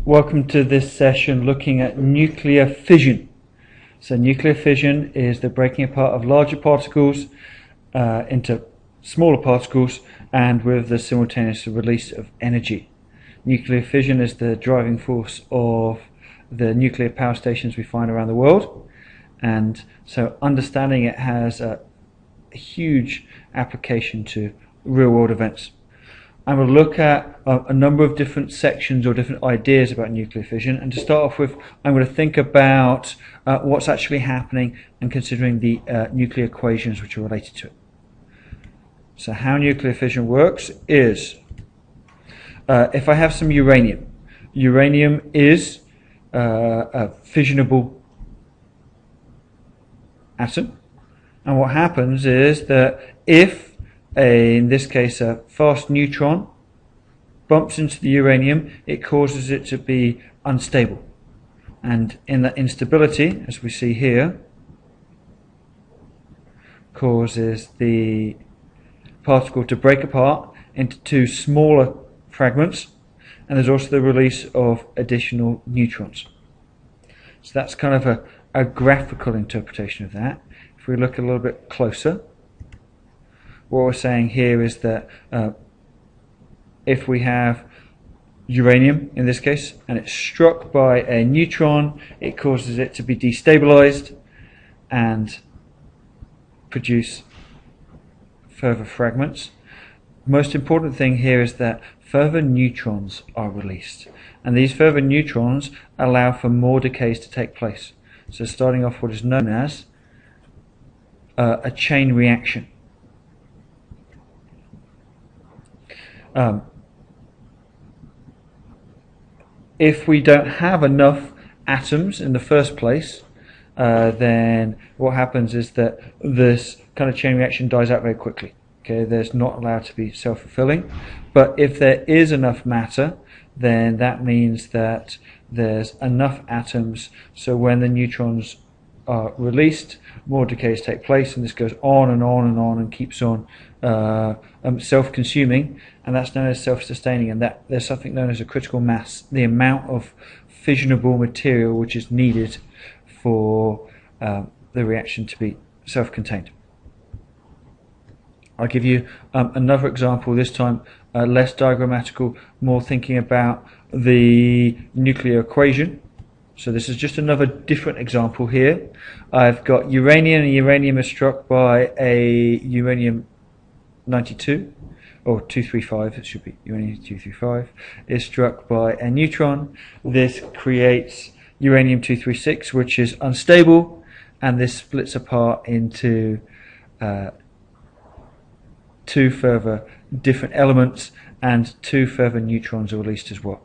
Welcome to this session looking at nuclear fission. So nuclear fission is the breaking apart of larger particles into smaller particles and with the simultaneous release of energy. Nuclear fission is the driving force of the nuclear power stations we find around the world, and so understanding it has a huge application to real world events. I'm going to look at a number of different sections or different ideas about nuclear fission, and to start off with I'm going to think about what's actually happening and considering the nuclear equations which are related to it. So how nuclear fission works is if I have some uranium. Uranium is a fissionable atom, and what happens is that if in this case a fast neutron bumps into the uranium, it causes it to be unstable, and in that instability, as we see here, causes the particle to break apart into two smaller fragments, and there's also the release of additional neutrons. So that's kind of a graphical interpretation of that. If we look a little bit closer, what we're saying here is that if we have uranium in this case and it's struck by a neutron, it causes it to be destabilized and produce further fragments. Most important thing here is that further neutrons are released, and these further neutrons allow for more decays to take place. So starting off what is known as a chain reaction. If we don't have enough atoms in the first place, then what happens is that this kind of chain reaction dies out very quickly. Okay, there's not allowed to be self-fulfilling. But if there is enough matter, then that means that there's enough atoms, so when the neutrons are released, more decays take place, and this goes on and on and on and keeps on self-consuming, and that's known as self-sustaining, and that there's something known as a critical mass, the amount of fissionable material which is needed for the reaction to be self-contained. I'll give you another example, this time less diagrammatical, more thinking about the nuclear equation. So this is just another different example here. I've got uranium, and uranium is struck by a uranium-92, or 235, it should be uranium-235, is struck by a neutron. This creates uranium-236, which is unstable, and this splits apart into two further different elements, and two further neutrons are released as well.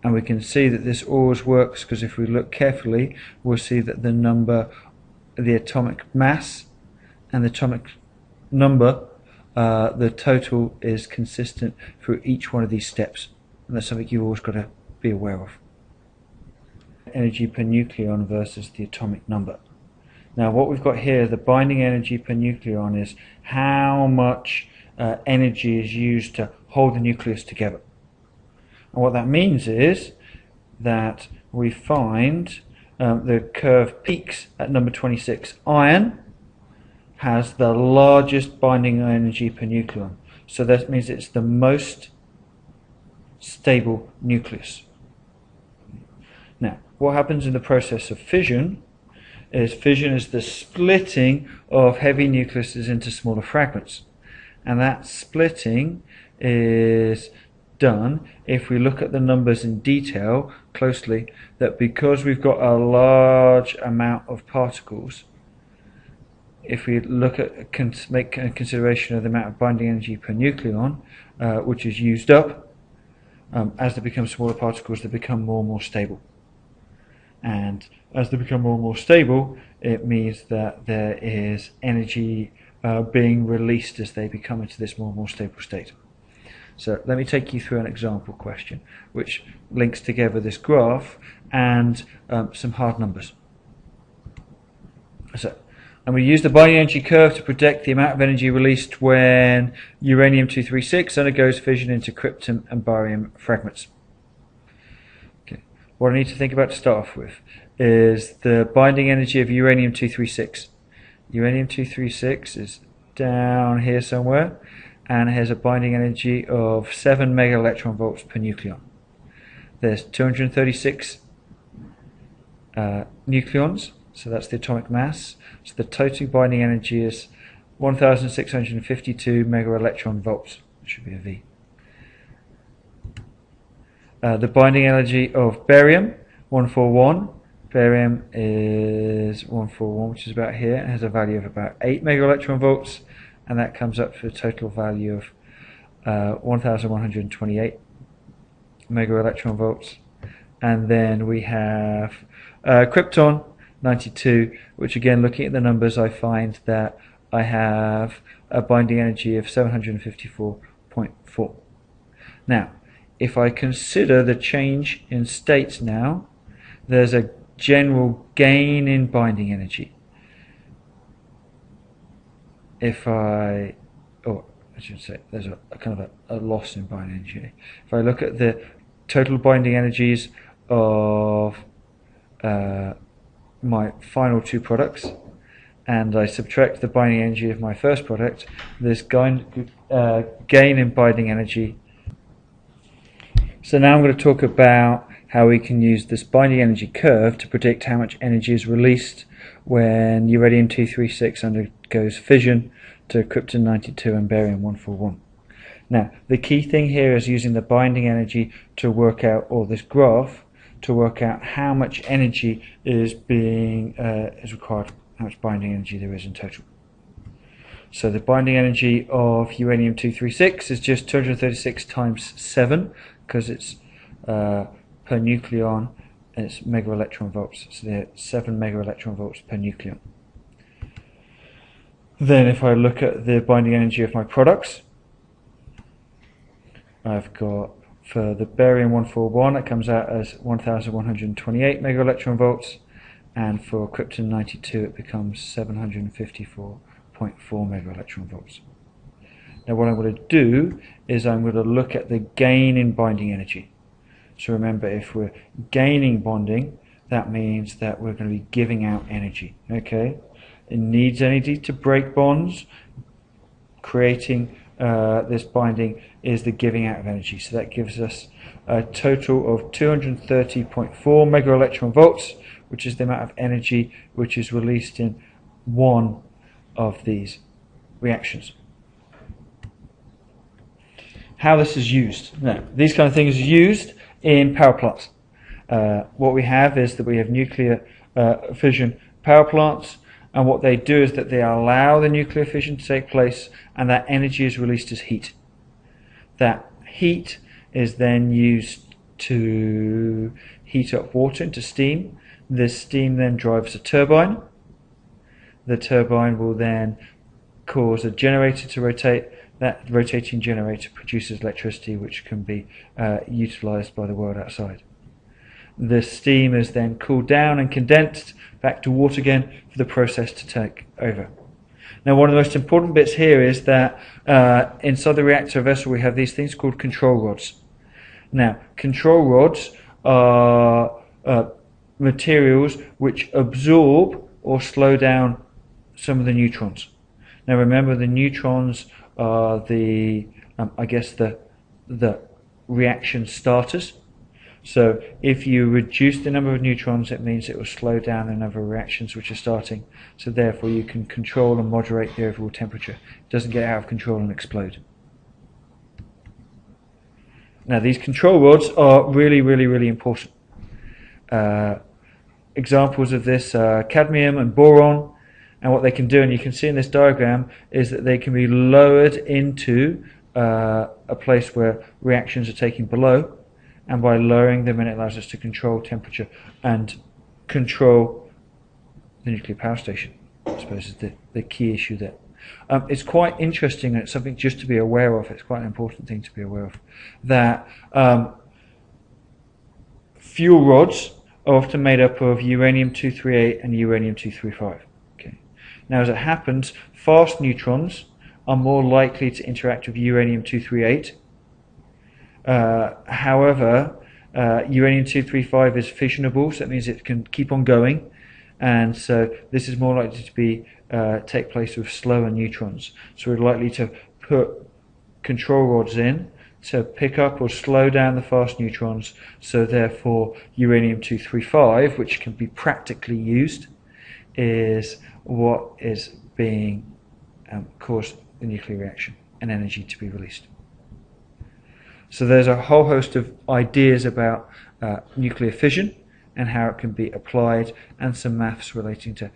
And we can see that this always works because if we look carefully, we'll see that the number, the atomic mass and the atomic number, the total is consistent through each one of these steps, and that's something you've always got to be aware of. Energy per nucleon versus the atomic number. Now what we've got here, the binding energy per nucleon, is how much energy is used to hold the nucleus together. And what that means is that we find the curve peaks at number 26. Iron has the largest binding energy per nucleon, so that means it's the most stable nucleus. Now what happens in the process of fission is the splitting of heavy nucleuses into smaller fragments, and that splitting is done, if we look at the numbers in detail closely, that because we've got a large amount of particles, if we look at make a consideration of the amount of binding energy per nucleon which is used up, as they become smaller particles they become more and more stable, and as they become more and more stable it means that there is energy being released as they become into this more and more stable state. So let me take you through an example question which links together this graph and some hard numbers. So And we use the binding energy curve to predict the amount of energy released when uranium-236 undergoes fission into krypton and barium fragments. Okay. what I need to think about to start off with is the binding energy of uranium-236. Uranium-236 is down here somewhere, and it has a binding energy of 7 megaelectron volts per nucleon. There's 236 nucleons, so that's the atomic mass. So the total binding energy is 1,652 megaelectron volts. It should be a V. The binding energy of barium, 141. Barium is 141, which is about here. It has a value of about 8 megaelectron volts, and that comes up to a total value of 1,128 megaelectron volts. And then we have krypton, 92, which again, looking at the numbers, I find that I have a binding energy of 754.4. Now, if I consider the change in states now, there's a general gain in binding energy. If I should say there's a kind of a loss in binding energy. If I look at the total binding energies of my final two products, and I subtract the binding energy of my first product, there's gain in binding energy. So now I'm going to talk about how we can use this binding energy curve to predict how much energy is released when uranium-236 undergoes fission to krypton-92 and barium-141. Now, the key thing here is using the binding energy to work out, or this graph, to work out how much energy is required, how much binding energy there is in total. So the binding energy of uranium-236 is just 236 times 7, because it's per nucleon, and it's megaelectron volts. So they're 7 megaelectron volts per nucleon. Then if I look at the binding energy of my products, I've got, for the barium-141, it comes out as 1,128 megaelectron volts, and for krypton-92 it becomes 754.4 megaelectron volts. Now what I'm going to do is I'm going to look at the gain in binding energy. So remember, if we're gaining bonding, that means that we're going to be giving out energy. Okay, it needs energy to break bonds. Creating this binding is the giving out of energy. So that gives us a total of 230.4 megaelectron volts, which is the amount of energy which is released in one of these reactions. How this is used. Now, these kind of things are used in power plants. What we have is that we have nuclear fission power plants, and what they do is that they allow the nuclear fission to take place, and that energy is released as heat. That heat is then used to heat up water into steam. This steam then drives a turbine. The turbine will then cause a generator to rotate. That rotating generator produces electricity, which can be utilized by the world outside. The steam is then cooled down and condensed back to water again for the process to take over. Now, one of the most important bits here is that inside the reactor vessel we have these things called control rods. Now, control rods are materials which absorb or slow down some of the neutrons. Now remember, the neutrons are the reaction starters. So if you reduce the number of neutrons, it means it will slow down the number of reactions which are starting. So therefore you can control and moderate the overall temperature. It doesn't get out of control and explode. Now these control rods are really important. Examples of this are cadmium and boron. And what they can do, and you can see in this diagram, is that they can be lowered into a place where reactions are taking below, and by lowering them, it allows us to control temperature and control the nuclear power station. I suppose is the key issue there. It's quite interesting, and it's something just to be aware of. It's quite an important thing to be aware of, that fuel rods are often made up of uranium-238 and uranium-235. Now, as it happens, fast neutrons are more likely to interact with uranium-238. However, Uranium-235 is fissionable, so that means it can keep on going, and so this is more likely to be take place with slower neutrons. So we're likely to put control rods in to pick up or slow down the fast neutrons, so therefore uranium-235, which can be practically used, is what is being caused the nuclear reaction and energy to be released. So there's a whole host of ideas about nuclear fission and how it can be applied, and some maths relating to